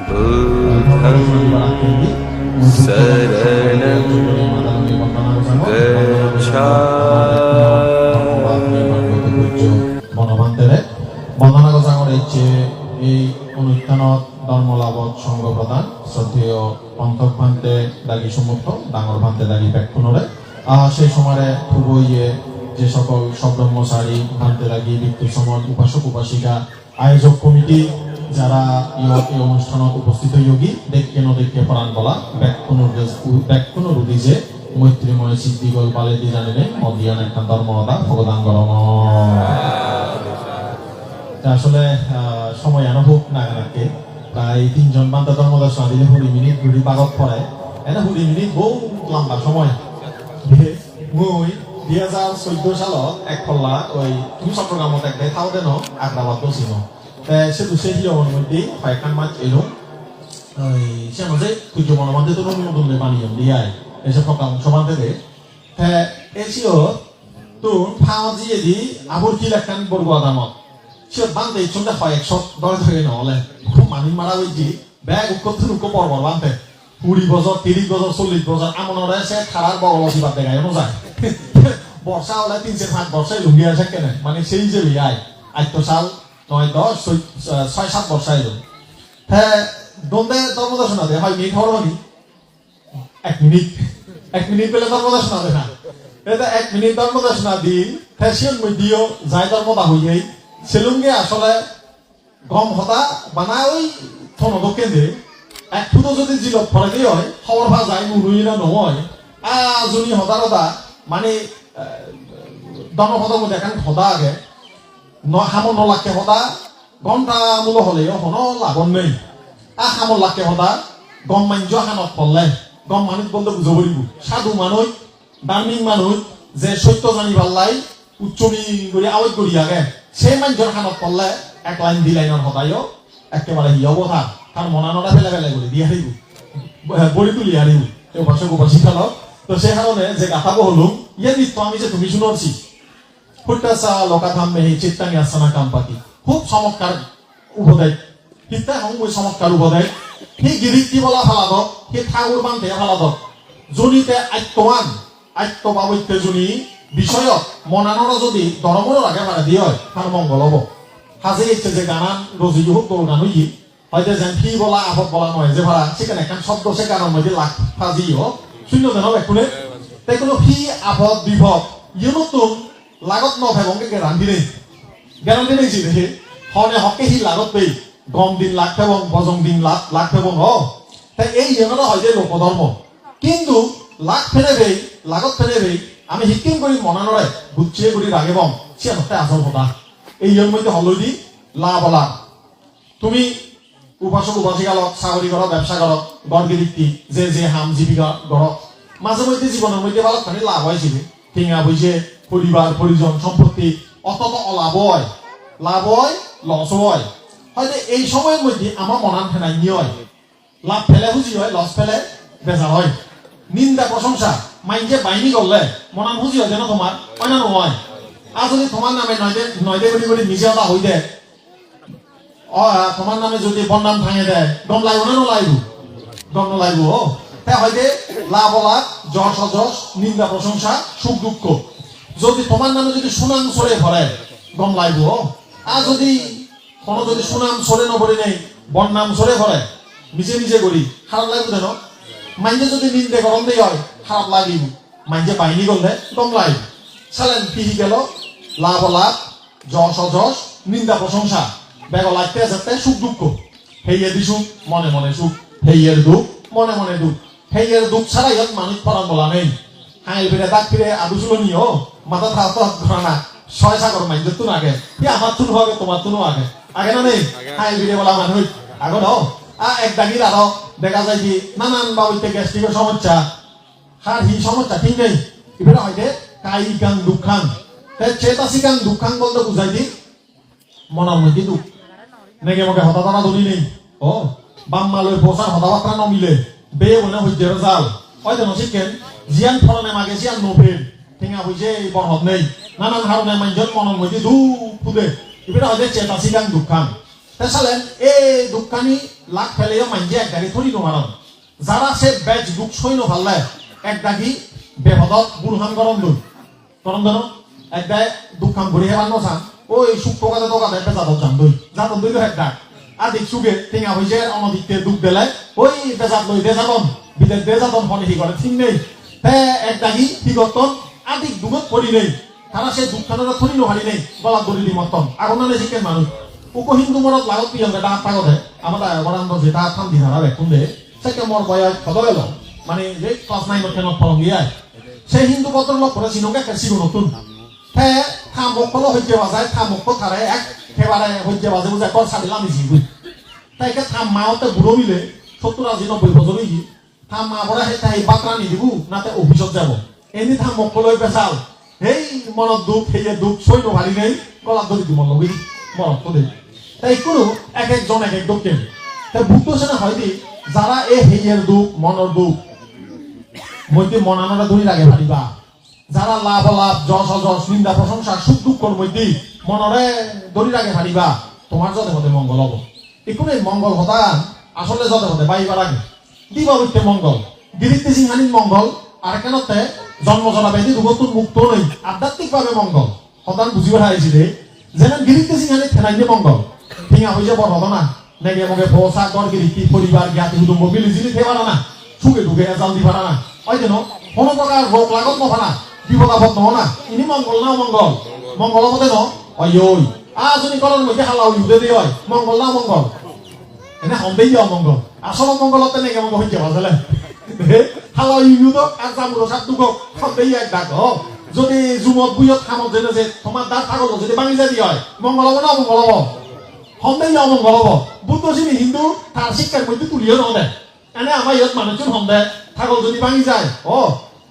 বুদ্ধং শরণং গচ্ছামি বন্দনা গজাঙৰ এই অনুষ্ঠানত ধৰ্মলাভত সংঘ প্ৰধান শ্ৰদ্ধেয় পন্থক ভান্তে দাগি সমৰ্থ ডাঙৰ ভান্তে দাগি ব্যাখ্যানৰে সেই সময়ৰে খুবইয়ে যে সকল সব্রহ্মচারী ভান্তে দাগি ব্যক্তি সমাজ উপাসক উপাসিকা আয়োজক কমিটি যারা এই অনুষ্ঠানত উপস্থিত যোগী দেখে নদেখে পৰাণ বলা ব্যাখ্যানৰ উদ্দেশ্যে মৈত্ৰীময় সিদ্ধিগল পালে দি জানিলে মদিয়ান এখন ধর্মতা ভগদান গরম আসলে সময় আনো হোক নাগানাকে প্রায় 3 জন বান্দা ধর্মদর্শন দিলে 20 মিনিট ঘুরি বাগত পড়ে এনে 20 মিনিট বহু লম্বা সময় মই 2014 সালত এক ফল্লা ওই তুমি চট্টগ্রামত এক দেখাও দেন আগ্রাবাদ বসিনো সে দুসে হিয়র মধ্যে কয়েকখান মাছ এলো ওই সে মাঝে সূর্য মনমান্তে তো নতুন বানিয়ে দিয়ায় এসব প্রোগ্রাম সমান্তে দে হ্যাঁ এসিও তো ফাও দিয়ে দি আবুর কি লেখান বর্গ আদামত সে বান্ধে ইচ্ছন্তে হয় 100 দরে ধরে নহলে খুব মানি মারা হইছি ব্যাগ উৎকত্থ উৎক পর্ব বান্ধে 20 বছর 30 বছর 40 বছর আমনরে সে খারার বগল দিবার দেখায় ন যায় বর্ষা হলে 3-5 বর্ষায় লুঙ্গি আসে কেন মানে সেই যে বিয়ায় 8 সাল 9-10 6-7 বর্ষায় এলো হ্যাঁ দন্দে ধর্মদর্শন দে হয় মিনিট হরবানি 1 মিনিট পেলে ধর্মদর্শন দে না এটা 1 মিনিট ধর্মদর্শন দিন ফ্যাশন মধ্যেও যাই ধর্মদা হইয়াই সেলুঙ্গে আসলে গম হতা বানা ওই থনদকে দে এক ফুটো যদি জিলত ফলে দিয়ে হয় খবর ভা যায় নুরুই না নহয় জনী হতারতা মানে দনপদৰ মধ্যে এখন সদা আগে হামর নলাকে সদা ঘন্টা মূল হলেও হন লাভন নেই হামর লাকে সদা গম মাঞ্জ হানত পড়লে গম মানুষ বন্ধ বুঝব দিব সাধু মানুষ দার্মিক মানুষ যে সত্য জানি পাল্লাই উচ্চমি করে আওয়াজ করি আগে সেই মানুষের হানত পড়লে এক লাইন 2 লাইনের সদাইও একেবারে হিয়ব থাক তার মনানটা ফেলে ফেলে করে দিয়ে হারিব বড়ি তুলি হারিব উপাসক উপাসিকালক তো সেই কারণে যে গাথাব হলুম ইয়ে নৃত্য আমি যে তুমি শুনছি ফুটাসা লকাধাম মেহি চিত্তানি আসানা কাম্পাতি খুব চমৎকার উপদেশ হিতা সংবই চমৎকার উপদেশ সেই গিরিটি বলা ফালাদক সেই ঠাকুর বান্ধে ফালাদক জনিতে আত্মবাবত্যে জনী বিষয়ক মনানরা যদি ধর্মর আগে মারা দিয়ে হয় তার মঙ্গল হব হাজে ইচ্ছে যে গানান রজি হোক তোর গান হই হয়তো যেন ফি বলা আহত বলা নয় যে ভাড়া সেখানে একখান শব্দ সে গানের মধ্যে লাখ ফাজি হোক শূন্য যেন একুনে তাই কোনো ফি আভত বিভব ইয়ে নতুন লাগত ন ভাবকে গ্যারান্টি নেই দেখে হনে হকে হি লাগত পেই গম দিন লাখ ফেবং বজং দিন লাখ ফেবং তাই এই জেনারা হয় যে লোকধর্ম কিন্তু লাখ ফেলে বেই লাগত ফেলে বেই আমি শিক্ষিম করি মনানরে বুঝিয়ে করি রাগে বম সে হতে আসল কথা এই মধ্যে হল দি লাভ লাভ তুমি উপাসক উপাসিকালক চাকরি করো ব্যবসা করো গড়গিরিক্তি যে হাম জীবিকা করো মাঝে মধ্যে জীবনের মধ্যে ভালো খানি লাভ হয়েছিল ঠেঙা বইছে পরিবার পরিজন সম্পত্তি অতত অলাভ হয় লাভ হয় লস হয় হয়তো এই সময়ের মধ্যে আমার মনান ফেনাই নিয়ে হয় লাভ ফেলে খুঁজি হয় লস ফেলে বেজা হয় নিন্দা প্রশংসা মাইন্ডে বাইনি করলে মনান খুঁজি হয় যেন তোমার হয় না নহয় আর যদি তোমার নামে নয়দে করে নিজে এটা হই দে তোমার নামে যদি বন্যাম ভাঙে দেয় গম লাগব না নলাইব গম নলাইব তাই হয়তো লাভ লাভ যশ অযশ নিন্দা প্রশংসা সুখ দুঃখ যদি তোমার নামে যদি সুনাম সরে ভরে গম লাগব আর যদি কোনো যদি সুনাম সরে নভরে নেই বন্যাম সরে ভরে নিজে নিজে করি খারাপ লাগবে যেন মাইন্ডে যদি নিন্দে গরম দিয়ে হয় খারাপ লাগিব মাইন্ডে বাইনি করলে গম লাগব চালেন পিহি গেল লাভ লাভ যশ অযশ নিন্দা প্রশংসা বেগ লাগতে যাতে সুখ দুঃখ হেয়ে দিছু মনে মনে সুখ হেয়ের দুঃখ মনে মনে দুঃখ হেয়ের দুঃখ ছাড়া ইয়াত মানুষ পরাণ বলা নেই হাই ফিরে দাগ ফিরে আদুসুলো নিও মাথা থাকতো ধরা না 6 সাগর মাইন্ডের তুন আগে আমার তুন হবে তোমার তুনও আগে না নেই হাই ফিরে বলা মানুষ আগে ন এক দাগির আরো দেখা যায় কি নানান বাবুতে গ্যাস্ট্রিকের সমস্যা হার হি সমস্যা ঠিক নেই এবারে হয়তো কায়িকাং দুঃখাং চেতাসিকাং দুঃখাং বলতে বুঝাই দি মনের মধ্যে দুঃখ নেগে মগে হতাশা ধরি নেই বাম্মালৈ পৌঁছার হতাবার্তা নমিলে বে বনে হইতে জাল হয়তো নশিকেন জিয়ান ফলনে মাগে জিয়ান নভেল ঠেঙা হইছে বরহত নেই নানান হারণে মানুষজন মনের মধ্যে দুঃখ ফুদে এবারে হয়তো চেতাসিকাং দুঃখাং তেসালেন এই দুঃখানি লাখ ফেলেও মাইজে এক দাগি থরি নোমারন যারা সে বেজ দুঃখ সইনো ভাল্লে এক দাগি বেহদত বুলহান গরম দুই গরম ধরো এক দায় দুঃখান ঘুরি হেবান নসান ওই সুখ টোকাতে টোকাতে বেজাদত যান দুই জাতন দুই এক দাগ আদিক সুগে টেঙা হয়েছে অনদিকতে দুঃখ দেলাই ওই বেজাত লই দেজাদন বিদেশ দেজাদন ফলে হি করে ঠিক নেই এক দাগি কি করতন আদিক দুগত পড়ি নেই তারা সে দুঃখানের থরি নোহারি নেই গলাত দড়ি দি মতন আগনানে শিখেন মানুষ উকো হিন্দু মরত লাগত পিয়ল বেটা পাগতে আমাদের বরান্দ যেটা থাম দি হারা বেকুন্দে সেকে মর বয়স খদল মানে যে ক্লাস 9 এর কেন ফলং গিয়া সেই হিন্দু পত্র লক করে সিনকে কেসিগো নতুন হে থামকল হইতে বাজায় থামক থারে এক খেবারে হইতে বাজে বুঝা কর সাদিলাম জিবু তাইকে থাম মাওতে বুড়ো মিলে 70 80 90 বছর হই থাম মা বড় হে তাই বাতরা নি দিবু নাতে অফিসত যাব এনি থামকল হই বেসাল হেই মনত দুঃখ হেয়ে দুঃখ সইনো ভালি নেই গলা ধরি দিব লগি মরত তো দে তাই কোনো এক একজন এক এক দুঃখেন তাই বুদ্ধ সেনা হয়নি যারা এই হেয়ের দুঃখ মনের দুঃখ মধ্যে মনানোটা ধরি লাগে ভাবিবা যারা লাভ লাভ যশ অযশ নিন্দা প্রশংসা সুখ দুঃখর মধ্যে মনরে ধরি লাগে ভাবিবা তোমার যতে হতে মঙ্গল হব এখনো মঙ্গল হতা আসলে যতে হতে বাইবার আগে দিবা হইতে মঙ্গল গিরিতে সিংহানির মঙ্গল আর কেনতে জন্ম জনা ব্যাধি দুগতুর মুক্ত নেই আধ্যাত্মিকভাবে মঙ্গল হতান বুঝিবার আইছিলে যেন গিরিতে সিংহানির ঠেলাইলে মঙ্গল ঠিঙা হয়েছে বড় হতো না নেগে মগে বসা গড় গিরিতি পরিবার জ্ঞাতি কুটুম্ব মিলিজিলি থেবারা না সুখে ঢুকে এজাল দিবারা না ওই যেন কোনো প্রকার রোগ লাগত নফানা বিপদ আপদ নহ না ইনি মঙ্গল না মঙ্গল মঙ্গল মতে ন ওই ওই আজনী করার মধ্যে হালা উইউদে দিয়ে হয় মঙ্গল না মঙ্গল এনে হন্দেই যাও মঙ্গল আসল মঙ্গলতে নেগে মঙ্গল হইতে বাজলে হালা উইউদ আর জামুলো সাত দুঃখ হন্দেই এক ডাক যদি জুমত বুইয়ত খামত যেনে যে তোমার দাঁত থাকল যদি ভাঙি যাই হয় মঙ্গল হব না মঙ্গল হব হন্দেই যাও মঙ্গল হব বুদ্ধ শ্রেণী হিন্দু তার শিক্ষার মধ্যে তুলিও নদে এনে আমার ইয়ত মানুষজন হন্দে ছাগল যদি ভাঙি যায়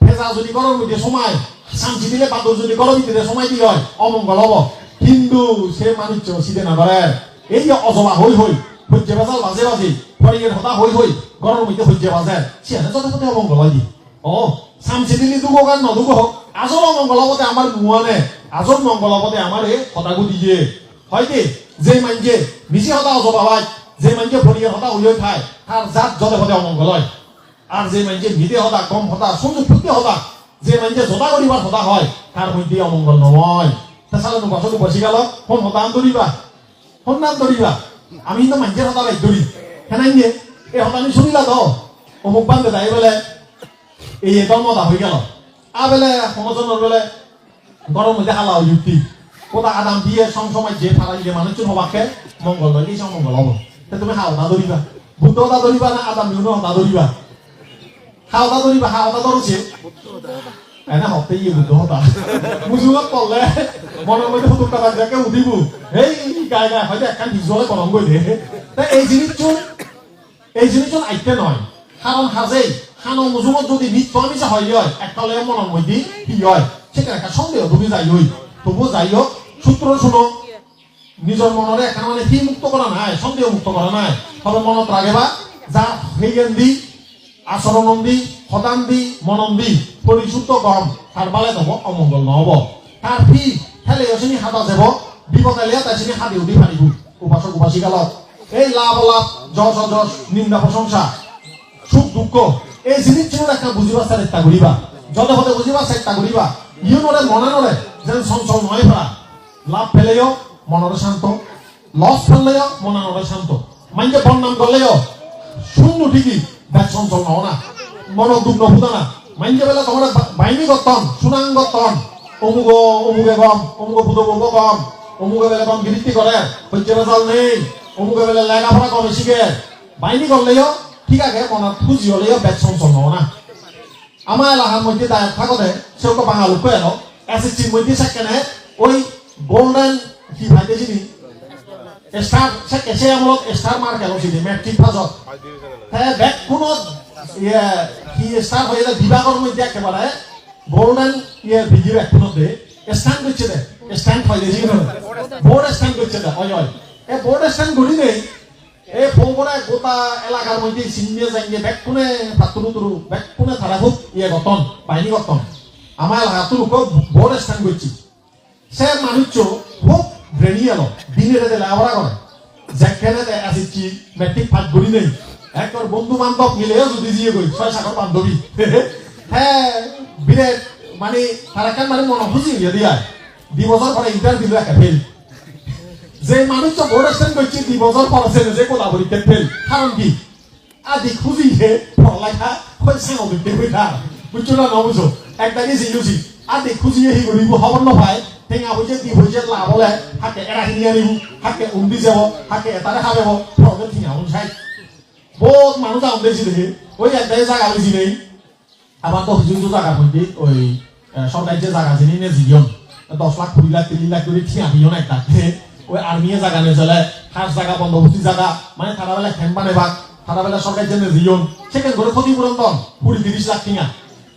ভেজা যদি গরম মধ্যে সময় শান্তি দিলে বাদর যদি গরম দিতে সময় দিয়ে হয় অমঙ্গল হব হিন্দু সে মানুষ সিদে না ধরে এই যে অজলা হই হই হজ্জে বাজাল বাজে বাজে ফরিয়ের হতা হই হই গরম মধ্যে হজ্জে বাজে সিয়ানে যথাযথ অমঙ্গল হয় দি শান্তি দিলে দুগো গান নদুগ হোক আজল অমঙ্গল হবতে আমার মুয়ানে আজল মঙ্গল হবতে আমার এ হতাগু দিয়ে হয়তো যে মানছে নিজে হতা অজবা হয় যে মানছে ফরিয়ের হতা হই হই খায় তার জাত যতে হতে অমঙ্গল হয় আর যে মানছে ভিদে হতা কম হতা সুন্দর ফুটতে হতা যে মানছে জোতা করিবার হতা হয় তার মধ্যে অমঙ্গল নয় তাছাড়া বাসক বসে গেল ফোন হতা ধরিবা ফোন নাম ধরিবা আমি তো মানছে হতা লাইক ধরি হেনাই নিয়ে এই হতানি শুনিলা তো অমুক বান্ধে যাই বলে এই দলমতা হয়ে গেল বেলে সমজনের বেলে গরম মধ্যে হালা যুক্তি কোথা আদাম দিয়ে সময় যে ফারাই যে মানুষ হবাকে মঙ্গল নয় এই মঙ্গল হব তুমি হাওতা ধরিবা বুদ্ধ হতা ধরিবা না আদাম ইউনো হতা ধরিবা হাওতা ধরিবা হাওতা ধরছে এনে হতে ইয়ে বুদ্ধ হতা মুজুগত পড়লে মনের মধ্যে ফুটুকটা বাজাকে উঠিব এই গায়ে গায়ে হয়তো একখান ভিজুয়ালে গরম করে দে এই জিনিসজন আইতে নয় কারণ হাজেই হানো মুজুমত যদি নিত্য আমি যে হয় একটা লয়ে মনের মধ্যে কি হয় সেখানে একটা সন্দেহ তুমি যাই হই তবু যাই হোক সূত্র শুনো নিজের মনরে এখন মানে কি মুক্ত করা নাই সন্দেহ মুক্ত করা নাই তবে মনত রাখেবা যা হেগেন দি আচরণ দি সদান দি মনন দি পরিশুদ্ধ গরম তার বালে হব অমঙ্গল নহব তার ফি খেলে অচিনি হাতা যাব বিপদালে তাই চিনি হাতি উঠি পারিব উপাসক উপাসিকালত এই লাভ লাভ যশ অযশ নিন্দা প্রশংসা সুখ দুঃখ এই জিনিসগুলো একটা বুঝিবার চেষ্টা করিবা যত হতে বুঝিবার চেষ্টা করিবা ইউনরে মনানরে যেন চঞ্চল নয় ফেলা লাভ ফেলেও মনরে শান্ত লস ফেললেও মনানরে শান্ত মাইকে বন্নাম করলেও শূন্য ঠিকই ব্যাগ চঞ্চল নহ না মন দুঃখ নভুতা না মাইকে বেলা তোমরা বাইনি গতন সুনাং গতন অমুকে গম অমুক বুধ বলবো গম অমুকে বেলা গম গিরিতি করে হচ্ছে বেজাল নেই অমুকে বেলা লেখাপড়া কম শিখে বাইনি করলেও ঠিক আছে মনত খুঁজি হলেও ব্যাগ চঞ্চল নহ না আমার এলাকার মধ্যে দায়ক থাকতে সেরকম বাঙাল উঠে এলো এসএসসির মধ্যে সেখানে ওই গোল্ডেন কি ভাইতে চিনি স্টার সে আমলত স্টার মার্ক এলো চিনি মেট্রিক পাছত হ্যাঁ ব্যাগ কোনত কি স্টার হয়ে যায় বিভাগের মধ্যে একেবারে গোল্ডেন ভিডিও এক কোনতে স্ট্যান্ড করছে দে স্ট্যান্ড হয়ে যায় বোর্ড স্ট্যান্ড করছে দে হয় হয় এই বোর্ড স্ট্যান্ড করি নেই এই ফোনে গোটা এলাকার মধ্যে চিনিয়ে যাইয়ে ব্যাগ কোনে পাতুরু তুরু ব্যাগ কোনে থারা খুব গতন বাহিনী গতন আমার এলাকাতুর উপর বোর্ড স্ট্যান্ড করছি সে মানুষ খুব ব্রেনি এলো দিনের লেখাপড়া করে যেখানে আসিছি মেট্রিক পাস করি নেই একবার বন্ধু বান্ধব মিলেও যদি দিয়ে গই 6-7 বান্ধবী হ্যাঁ বিরাট মানে তারাকান মানে মনে খুশি হইয়া দিয়া 2 বছর পরে ইন্টারভিউ একটা ফেল যে মানুষ তো বোর্ড স্ট্যান্ড করছে 2 বছর পর আছে যে কোলা পরীক্ষা ফেল কারণ কি আদি খুশি হে পড়ালেখা হয়েছে না দেখতে হইতা বুঝছো না বুঝো একটাকে জিনিসই আদি খুশি হে গরিব হবন না ভাই টেঙা হইছে কি হইছে লাভ হলে হাতে এরা কিনে নিব হাতে উন্দি যাব হাতে এটারে খাবে প্রবলেম ঠিঙা হন চাই বহুত মানুষ আমাদের দেখে ওই একটাই জায়গা বেশি নেই আবার তো হুজুর জায়গা মধ্যে ওই সরকারি যে জায়গা চিনি নে জিয়ন 10 লাখ 20 লাখ 30 লাখ করে ঠিয়া দিও না একটা ওই আর্মিয়ে জায়গা নিয়ে চলে খাস জায়গা বন্দোবস্তি জায়গা মানে তারা বেলা ক্যাম্প বানাইবা তারা বেলা সরকারি যে জিয়ন সেখানে করে ক্ষতিপূরণ দন 20-30 লাখ ঠিয়া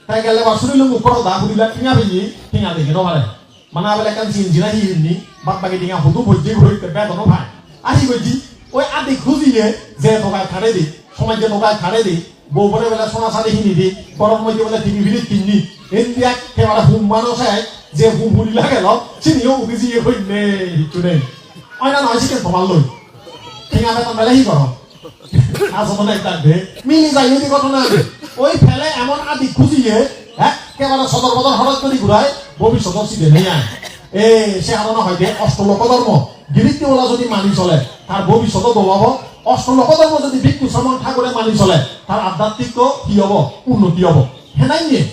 তাই গেলে বাসুরি লোক উপর দা 20 লাখ ঠিয়া পেয়ে ঠিয়া দেখে নমারে মানে আবেলা কান জিনা হিনি বাদ বাকি ঠিয়া হুদু ভর্তি হইতে বেতনও ভাই আহি গজি ওই আদি খুঁজিয়ে যে তোকায় ছাড়ে দি সময় যে তোকায় ছাড়ে দি বউ বলে বেলা সোনা সাথে হিনি দি গরম মধ্যে বলে টিভি ভিড়ি কিনি ইন্ডিয়া কেবারে হুম মানুষ যে হুম হুড়িলা গেল চিনিও উগিজি হই নে হিচু নেই অয়না নয় শিখে তোমার লই ঠিঙা বেতন বেলা হি করো আসলে একটা দে মিলি যাই ওই ঘটনা ওই ফেলে এমন আদি খুঁজিয়ে হ্যাঁ কেবারে সদর বদর হঠাৎ করে ঘুরায় ভবিষ্যৎ সিদ্ধে নেই আয় সে হারানো হয়তো অষ্টলোক ধর্ম গিরিত্তি ওলা যদি মানি চলে তার ভবিষ্যৎ দোলাব অষ্টলোক ধর্ম যদি ভিক্ষু শ্রমণ ঠাকুরে মানি চলে তার আধ্যাত্মিক কি হব উন্নতি হব হেনাই নিয়ে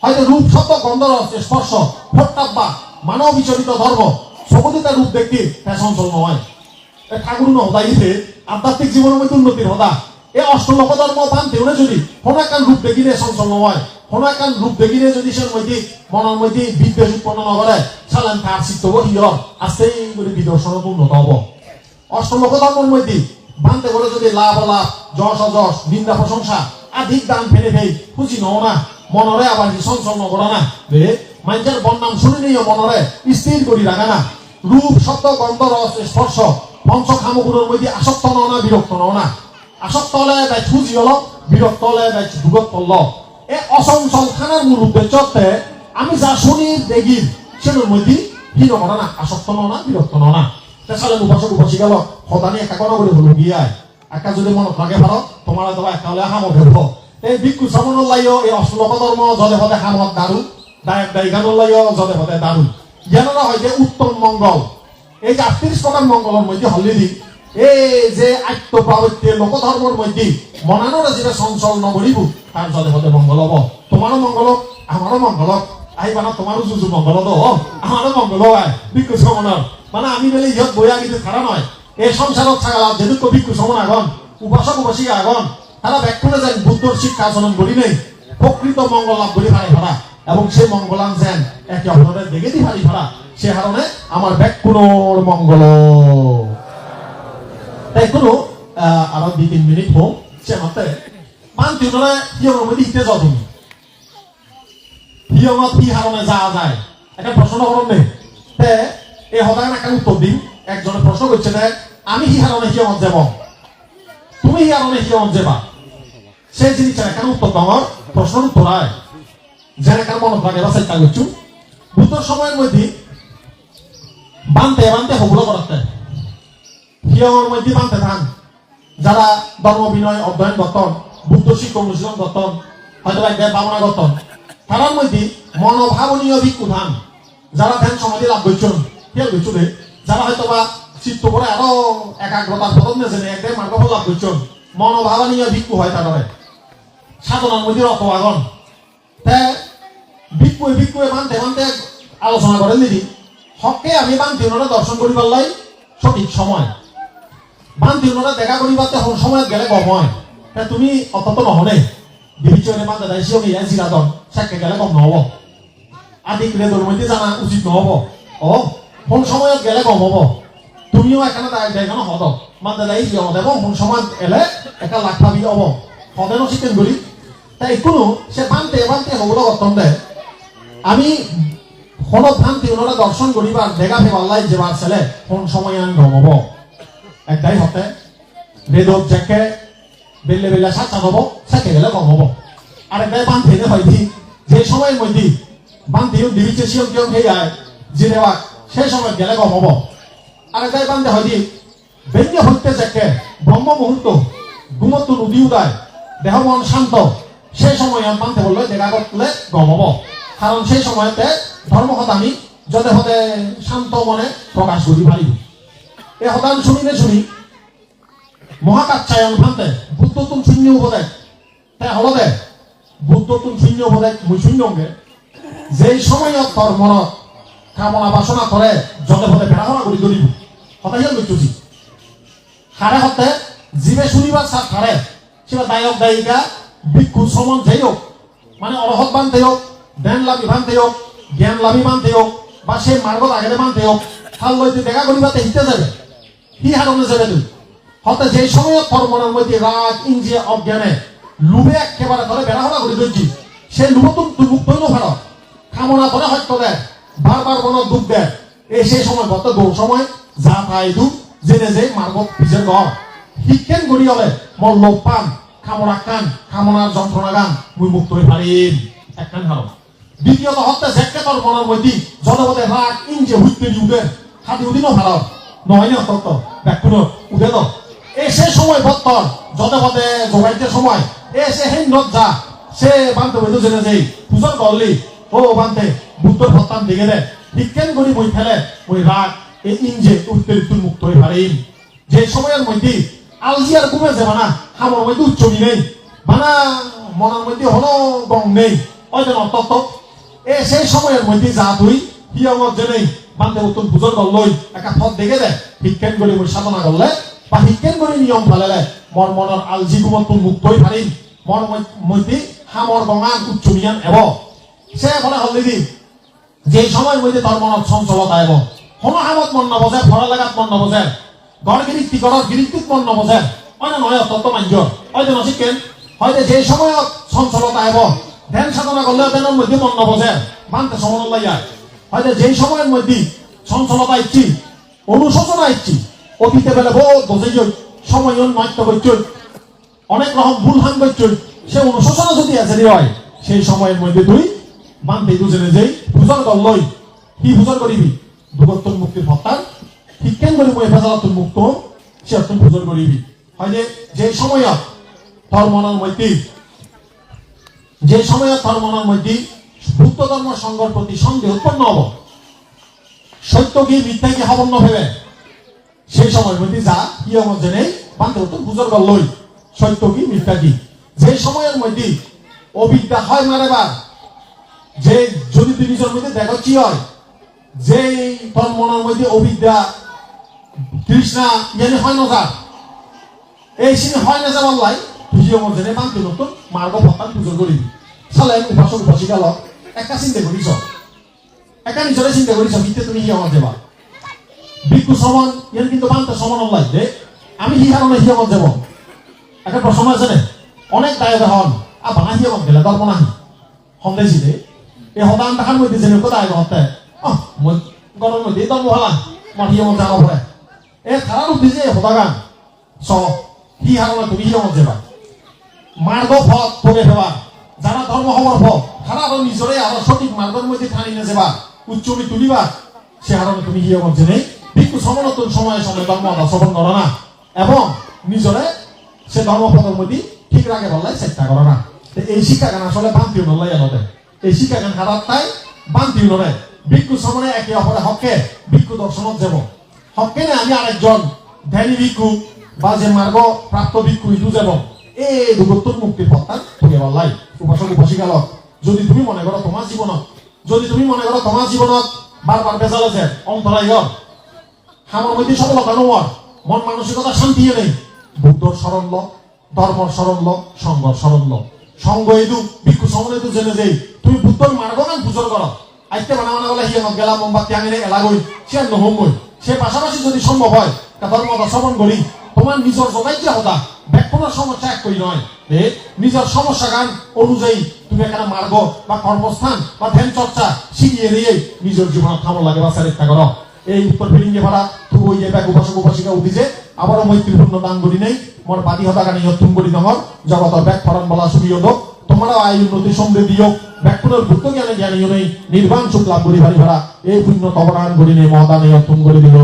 হয়তো রূপ শব্দ গন্ধ স্পর্শ ভোট্টাব্বা মানব বিচরিত ধর্ম সকলে তার রূপ দেখতে চঞ্চল নয় ঠাকুর নহদাইতে আধ্যাত্মিক জীবনের মধ্যে উন্নতির হদা এই অষ্টলোক ধর্ম বানতে যদি কোনো একটা রূপ দেখিলে চঞ্চল নয় কোনো একটা রূপ দেখিলে যদি সে মধ্যে মনের মধ্যে বিদ্বেষ উৎপন্ন নকরে চালান তার চিত্ত হিয়র আস্তে করে বিদর্শনত উন্নত হব অষ্টলোক ধর্মের মধ্যে বানতে করে যদি লাভ লাভ যশ অযশ নিন্দা প্রশংসা আধিক দান ফেলে ফেই খুশি নও না মনরে আবার কি চঞ্চল নকরা না রে মানুষের বন্নাম শুনি নিও মনরে স্থির করি রাখা না রূপ শব্দ গন্ধ রস স্পর্শ পঞ্চ খামগুলোর মধ্যে আসক্ত নও না বিরক্ত নও না আসক্ত হলে তাই খুঁজি হল বিরক্ত হলে তাই যুগত করল এই অচঞ্চল খানার মূল উদ্দেশ্য আমি যা শুনি দেখি সেটার মধ্যে হীন করা না আসক্ত নও না বিরক্ত নও না তাহলে উপাসক উপাসী গেল সদানি একা করা করে হলো গিয়ায় একা যদি মনত লাগে পারো তোমার তো একা হলে হামত ধরব এই ভিক্ষু শ্রমণ লাইও এই অশ্লোক ধর্ম জলে হতে হামত দারু দায়ক দায়িকানোর লাইও জলে হতে দারু জ্ঞানরা হয় যে উত্তম মঙ্গল এই যে 38 প্রকার মঙ্গলের মধ্যে হলিদি এই যে আত্মপ্রাবত্যে লোকধর্মের মধ্যে মনানোর যেটা চঞ্চল নগরিব তার জলে হতে মঙ্গল হব তোমারও মঙ্গল আমারও মঙ্গল আহিবা না তোমারও যুযু মঙ্গল তো আমারও মঙ্গল হয় ভিক্ষু শ্রমণের মানে আমি বলে ইহত বইয়া কিন্তু খারাপ নয় এই সংসারত থাকা যেহেতু ভিক্ষু শ্রমণ আগন উপাসক উপাসিকা আগন তারা ব্যাখ্যা যেন বুদ্ধর শিক্ষা আচরণ করি নেই প্রকৃত মঙ্গল লাভ করি পারে ভাড়া এবং সেই মঙ্গলান যেন একে অপরের দেখে দি পারি ভাড়া সে কারণে আমার ব্যাকুণর মঙ্গল তাই কোনো আরো 2-3 মিনিট হোক সে মাত্রে মানতে ওনারা হিয়মের মধ্যে হিতে যাও তুমি হিয়মত কি হারণে যাওয়া যায় একটা প্রশ্ন করুন নেই তে এই হতায় একটা উত্তর দিন একজনের প্রশ্ন করছে যে আমি হি হারণে হিয়মত যাব তুমি হি হারণে হিয়মত যাবা সেই জিনিসটা এখানে উত্তর তোমার প্রশ্নের উত্তর হয় যেন এখানে মনত রাখে বা চেষ্টা করছু বুদ্ধর সময়ের মধ্যে বানতে বানতে হগুলো করাতে হিয়মের মধ্যে বানতে থান যারা ধর্ম বিনয় অধ্যয়ন গঠন বুদ্ধ শিক্ষক অনুশীলন গঠন হয়তো একবার বামনা গঠন তার মধ্যে মনোভাবনীয় ভিক্ষু ধান যারা ধ্যান সমাধি লাভ করছেন খেয়াল করছো রে যারা হয়তো বা চিত্ত করে আরো একাগ্রতার পতন নিয়েছেন একটাই মার্গফল লাভ করছেন মনোভাবনীয় ভিক্ষু হয় তাদের সাধনার মধ্যে রত আগন ভিক্ষুয়ে ভিক্ষুয়ে বানতে বানতে আলোচনা করেন দিদি হকে আমি বানতে ওনারা দর্শন করি পারলাই সঠিক সময় বানতে ওনারা দেখা করি পারতে সময় গেলে কম হয় তুমি অত্যন্ত নহনে বিবিচনে বান্ধে দায় সিও গিয়ে জিরাদন সাক্ষে গেলে কম নহব আদি ক্রেদর মধ্যে জানা উচিত নহব ও কোন সময়ত গেলে কম হব তুমিও এখানে দেখানো হদ বান্ধে দায় সিও দেব কোন সময় এলে একটা লাখ ভাবি হব হদেন চিকেন করি তাই কোনো সে বানতে বানতে হবলো গঠন দেয় আমি হনত ভান্তি ওনারা দর্শন করিবার দেখা ফেবাল্লাই যেবার ছেলে কোন সময় আন গমব একটাই হতে বেদক জ্যাকে বেলে বেলে সাতটা হব সাথে গেলে কম হব আর একটাই বানতে হয়নি যে সময়ের মধ্যে বানতে দিবিছে শিয়ম কিয়ম খেয়ে যায় যে দেওয়া সেই সময় গেলে কম হব আর একটাই বানতে হয়নি বেঞ্জে হইতে যাকে ব্রহ্ম মুহূর্ত ঘুমত্ব নদী উদায় দেহ মন শান্ত সেই সময় মানতে বললে দেখা করলে গম হব কারণ সেই সময়তে ধর্ম কথা আমি যতে হতে শান্ত মনে প্রকাশ করি পারি এই হতান শুনি মহাকাচ্ছায়ন ভান্তে বুদ্ধ তুম শূন্য উপদেশ তাই হল দে বুদ্ধ তুম শূন্য উপদেশ মুই শূন্যকে যেই সময়ত তোর মনত কামনা বাসনা করে যতে হতে বেড়াহরা করি ধরিব হতাই লইছি হারে হতে জীবে শুনিবার সাথ হারে সেটা দায়ক দায়িকা ভিক্ষু সমান যাই হোক মানে অরহত বানতে হোক ধ্যান লাভী বানতে হোক জ্ঞান লাভী বানতে হোক বা সেই মার্গত আগেতে বানতে হোক হাল লইতে দেখা করিবাতে হিতে যাবে হি হারণে যাবে তুই হতে যেই সময়ত তোর মনের মধ্যে রাগ ইঞ্জিয়া অজ্ঞানে লুবে একেবারে করে বেড়াহরা করে ধরছি সেই লুবতুন তুই মুক্ত হইল ফেরত কামনা করে হত্যা দেয় বারবার মনত দুঃখ দেয় এই সেই সময় কত দৌড় সময় যা পাই দুঃখ জেনে যে মার্গত পিছের ঘর শিক্ষেন গড়ি হলে মোর লোক পান কামনা কান কামনার যন্ত্রণা গান মুই মুক্ত হয়ে পারিম একখান হারণ দ্বিতীয়ত হত্যা জেকে তোর মনের মধ্যে জলপথে রাগ ইঞ্জে হুইতে দি উঠে হাতি উদিনও ভারত নহয় না তত্ত্ব ব্যাকুণ উঠে তো এই সে সময় বত্তর জলপথে যোগাইতে সময় এ সে হেন যা সে বানতে হইতো জেনে যেই পূজার করলি ও বানতে বুদ্ধর ভত্তান দিকে দে বিজ্ঞান করি বই ফেলে ওই রাগ এই ইঞ্জে উঠতে তুই মুক্ত হয়ে পারিম যে সময়ের মধ্যে আলজিয়ার ঘুমে যাবে না হামর মধ্যে উচ্চমি নেই মানা মনের মধ্যে হলো গং নেই ওই যেন তত্ত্ব এ সেই সময়ের মধ্যে যা তুই হিয়মত যে নেই বানতে উত্তম পূজার করলই একটা পথ দেখে দে বিজ্ঞান করি বই সাধনা করলে বা বিজ্ঞান করি নিয়ম ফেলে মর মনের আলজি ঘুমত তুই মুক্ত হয়ে পারিম মর মধ্যে হামর গঙান উচ্চমিয়ান এব সে ফলে হল দিদি যে সময়ের মধ্যে তোর মনত চঞ্চলতা এব কোনো হামত মন নবজে ফরা লাগাত মন নবজে গড় গিরিক্তি গড় গিরিক্তিত মন নবজে অন্য নয় তত্ত্ব মাঞ্জ হয়তো নশিকেন হয়তো যে সময়ত চঞ্চলতা এব ধ্যান সাধনা করলে ধ্যানের মধ্যে মন নবজে মানতে সমন লাইয়া হয়তো যেই সময়ের মধ্যে চঞ্চলতা ইচ্ছি অনুশোচনা ইচ্ছি অতীতে বেলে বহুত বসে যাই সময় নৃত্য করছ অনেক রকম ভুল হান করছ সে অনুশোচনা যদি আছে হয় সেই সময়ের মধ্যে তুই মানতে দুজনে যেই পূজার করলই কি পূজার করিবি দুগত্তর মুক্তির ভত্তার শিক্ষান করি মই ভেজালাতুল মুক্ত সে তুই পূজার করিবি হয় যে সময়ত তোর মনের মধ্যে যে সময়ত তোর মনের মধ্যে বুদ্ধ ধর্ম সংঘর প্রতি সন্দেহ উৎপন্ন হব সত্য কি মিথ্যা কি হবন্ন ভেবে সেই সময়ের মধ্যে যা কি আমার জেনে বানতে হতো পূজার করলই সত্য কি মিথ্যা কি যে সময়ের মধ্যে অবিদ্যা হয় মারেবার যে যদি তুই নিজের মধ্যে দেখো কি হয় যে তোর মনের মধ্যে অবিদ্যা তৃষ্ণা ইয়ানি হয় না যা এই সিনে হয় না যাবার লাই তুই আমার জেনে বানতে নতুন মার্গ ভত্তান পুজো করিবি সালে উপাসক উপাসিকা লগ একটা চিন্তা করিস একটা নিজরে চিন্তা করিস মিথ্যে তুমি হি আমার যাবা ভিক্ষু সমান ইয়ান কিন্তু বানতে সমান লাই যে আমি হি কারণে হি আমার যাব একটা প্রশ্ন আছে না অনেক দায় হন আর বানা হি আমার গেলে দর্প নাহি সন্দেশি দে এই সদান দেখার মধ্যে যেন কোথায় হতে মই গরমের মধ্যে দম হলাম আমার হি আমার যাওয়া পড়ে এ খারাপ উঠিছে সদাগান চ হি হারণে তুমি হি আমার যাবা মার্গ পথ পড়ে দেবা যারা ধর্ম হওয়ার পথ খারাপ নিজরে আরো সঠিক মার্গের মধ্যে ঠানি না যাবা উচ্চমি তুলিবা সে হারণে তুমি হি আমার জেনে ভিক্ষু সমানতন সময়ে সময়ে ধর্ম আচরণ করো না এবং নিজরে সে ধর্মপথের মধ্যে ঠিক রাখে বললাই চেষ্টা করো না এই শিক্ষাগান আসলে বান্তিও নলাই আনতে এই শিক্ষাগান হারাত তাই বান্তিও নরে ভিক্ষু সমানে একে অপরে হকে ভিক্ষু দর্শনত যাব হকে না আমি আরেকজন ধ্যানী ভিক্ষু বা যে মার্গ প্রাপ্ত ভিক্ষু ইটু যাব এই দুগত্তর মুক্তির পথটা তুলে বললাই উপাসক উপাসিকা লগ যদি তুমি মনে করো তোমার জীবনত বারবার বেজাল আছে অন্তরায় আমার মধ্যে সফলতা নোয়ার মন মানসিকতা শান্তি নেই বুদ্ধর স্মরণ ল ধর্মর স্মরণ ল সংঘর স্মরণ ল সঙ্গ এদু ভিক্ষু সমনে তো জেনে দেই তুমি বুদ্ধর মার্গ গান পুজোর করো আইতে বানা বলে হিয়ে গেলা মোমবাতি আঙিনে এলাগই সে নহমই সে পাশাপাশি যদি সম্ভব হয় তা ধর্মতা শ্রবণ করি তোমার নিজের জোগাই যে হতা ব্যাকরণের সমস্যা এক করি নয় নিজের সমস্যা গান অনুযায়ী তুমি একটা মার্গ বা কর্মস্থান বা ধ্যান চর্চা শিখিয়ে নিয়ে নিজের জীবন থামো লাগে বা চেষ্টা করো এই উত্তর ফিরিঙ্গে ভাড়া তু ওই যে ব্যাগ উপাসক উপাসিকা উঠিছে আবারও মৈত্রীপূর্ণ দান করি নেই মোর বাদি হতাকানি তুম করি নহর জগতর ব্যাগ ফরান বলা সুবিধ তোমরাও আয় উন্নতি সমৃদ্ধি হোক ব্যাকুণের ভূত জ্ঞানে জ্ঞানীয় নেই নির্বাণ সুখ লাভ করি ভারি ভাড়া এই পুণ্য তবরান করি নেই মহাদানে তুম করে দিল।